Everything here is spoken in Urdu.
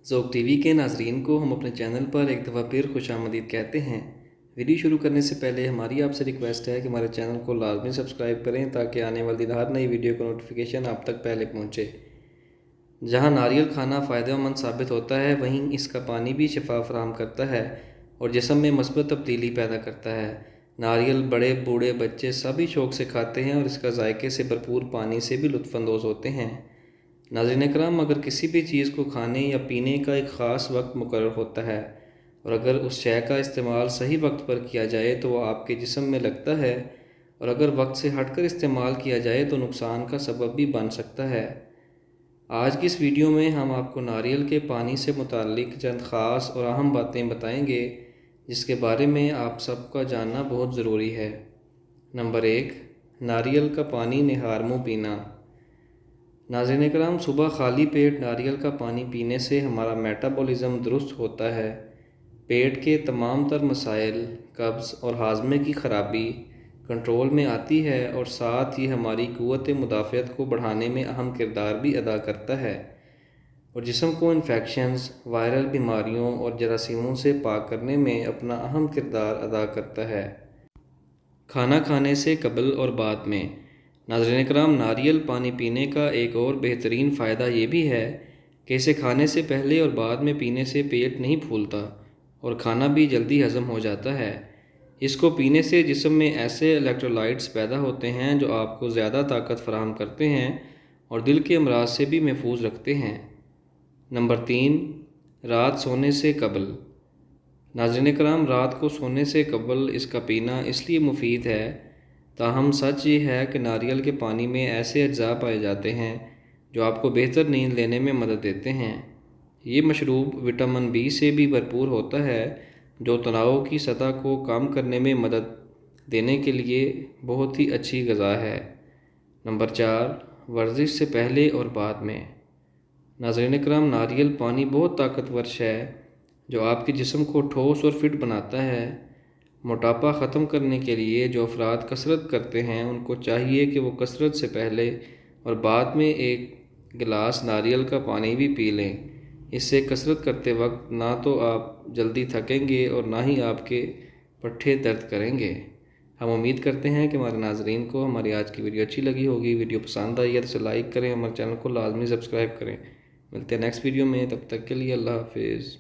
ذوق ٹی وی کے ناظرین کو ہم اپنے چینل پر ایک دفعہ پھر خوش آمدید کہتے ہیں۔ ویڈیو شروع کرنے سے پہلے ہماری آپ سے ریکویسٹ ہے کہ ہمارے چینل کو لازمی سبسکرائب کریں تاکہ آنے والی ہر نئی ویڈیو کا نوٹیفیکیشن آپ تک پہلے پہنچے۔ جہاں ناریل کھانا فائدہ مند ثابت ہوتا ہے، وہیں اس کا پانی بھی شفا فراہم کرتا ہے اور جسم میں مثبت تبدیلی پیدا کرتا ہے۔ ناریل بڑے بوڑھے بچے سبھی شوق سے کھاتے ہیں اور اس کا ذائقے سے بھرپور پانی سے بھی لطف اندوز ہوتے ہیں۔ ناظرین اکرام، اگر کسی بھی چیز کو کھانے یا پینے کا ایک خاص وقت مقرر ہوتا ہے اور اگر اس شے کا استعمال صحیح وقت پر کیا جائے تو وہ آپ کے جسم میں لگتا ہے، اور اگر وقت سے ہٹ کر استعمال کیا جائے تو نقصان کا سبب بھی بن سکتا ہے۔ آج کی اس ویڈیو میں ہم آپ کو ناریل کے پانی سے متعلق چند خاص اور اہم باتیں بتائیں گے جس کے بارے میں آپ سب کا جاننا بہت ضروری ہے۔ نمبر 1، ناریل کا پانی نہار منہ پینا۔ ناظرین اکرام، صبح خالی پیٹ ناریل کا پانی پینے سے ہمارا میٹابولزم درست ہوتا ہے، پیٹ کے تمام تر مسائل، قبض اور ہاضمے کی خرابی کنٹرول میں آتی ہے اور ساتھ ہی ہماری قوت مدافعت کو بڑھانے میں اہم کردار بھی ادا کرتا ہے اور جسم کو انفیکشنز، وائرل بیماریوں اور جراثیموں سے پاک کرنے میں اپنا اہم کردار ادا کرتا ہے۔ کھانا کھانے سے قبل اور بعد میں۔ ناظرین اکرام، ناریل پانی پینے کا ایک اور بہترین فائدہ یہ بھی ہے کہ اسے کھانے سے پہلے اور بعد میں پینے سے پیٹ نہیں پھولتا اور کھانا بھی جلدی ہضم ہو جاتا ہے۔ اس کو پینے سے جسم میں ایسے الیکٹرولائٹس پیدا ہوتے ہیں جو آپ کو زیادہ طاقت فراہم کرتے ہیں اور دل کے امراض سے بھی محفوظ رکھتے ہیں۔ نمبر 3، رات سونے سے قبل۔ ناظرین اکرام، رات کو سونے سے قبل اس کا پینا اس لیے مفید ہے تاہم سچ یہ ہے کہ ناریل کے پانی میں ایسے اجزاء پائے جاتے ہیں جو آپ کو بہتر نیند لینے میں مدد دیتے ہیں۔ یہ مشروب وٹامن بی سے بھی بھرپور ہوتا ہے جو تناؤ کی سطح کو کم کرنے میں مدد دینے کے لیے بہت ہی اچھی غذا ہے۔ نمبر 4، ورزش سے پہلے اور بعد میں۔ ناظرین اکرام، ناریل پانی بہت طاقتور ہے جو آپ کے جسم کو ٹھوس اور فٹ بناتا ہے۔ موٹاپا ختم کرنے کے لیے جو افراد کسرت کرتے ہیں ان کو چاہیے کہ وہ کسرت سے پہلے اور بعد میں ایک گلاس ناریل کا پانی بھی پی لیں۔ اس سے کسرت کرتے وقت نہ تو آپ جلدی تھکیں گے اور نہ ہی آپ کے پٹھے درد کریں گے۔ ہم امید کرتے ہیں کہ ہمارے ناظرین کو ہماری آج کی ویڈیو اچھی لگی ہوگی۔ ویڈیو پسند آئی ہے تو اسے لائک کریں، ہمارے چینل کو لازمی سبسکرائب کریں۔ ملتے ہیں نیکسٹ ویڈیو میں، تب تک کے لیے اللہ حافظ۔